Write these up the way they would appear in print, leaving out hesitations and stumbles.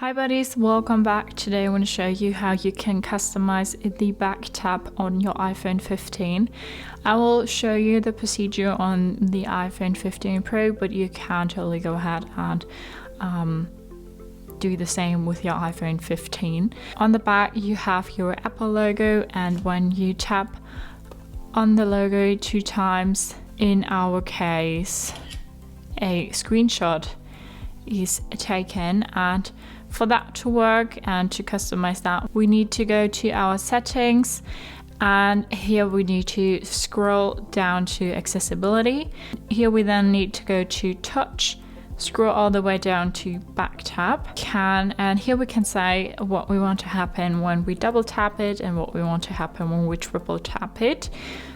Hi buddies, welcome back. Today I want to show you how you can customize the back tap on your iPhone 15. I will show you the procedure on the iPhone 15 Pro, but you can totally go ahead and do the same with your iPhone 15. On the back you have your Apple logo, and when you tap on the logo 2 times, in our case a screenshot is taken. And for that to work and to customize that, we need to go to our settings, and here we need to scroll down to accessibility. Here we then need to go to touch, scroll all the way down to back tap, and here we can say what we want to happen when we double tap it and what we want to happen when we triple tap it.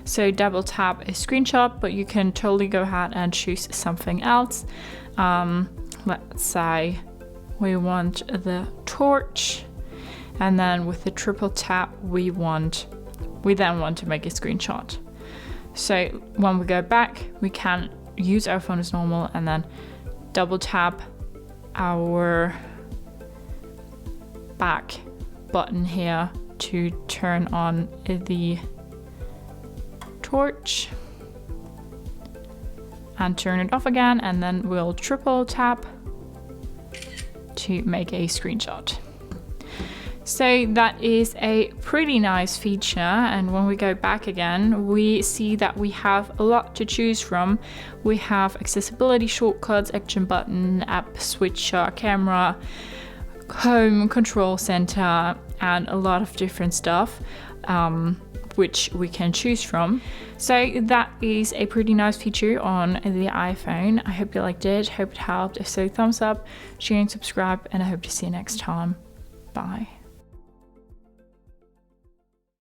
So double tap is screenshot, but you can totally go ahead and choose something else. Let's say we want the torch, and then with the triple tap we then want to make a screenshot. So when we go back, we can use our phone as normal and then double tap our back button here to turn on the torch and turn it off again, and then we'll triple tap to make a screenshot. So that is a pretty nice feature, and when we go back again, we see that we have a lot to choose from. We have accessibility shortcuts, action button, app switcher, camera, home, control center, and a lot of different stuff which we can choose from. So that is a pretty nice feature on the iPhone. I hope you liked it, hope it helped. If so, thumbs up, share and subscribe, and I hope to see you next time. Bye.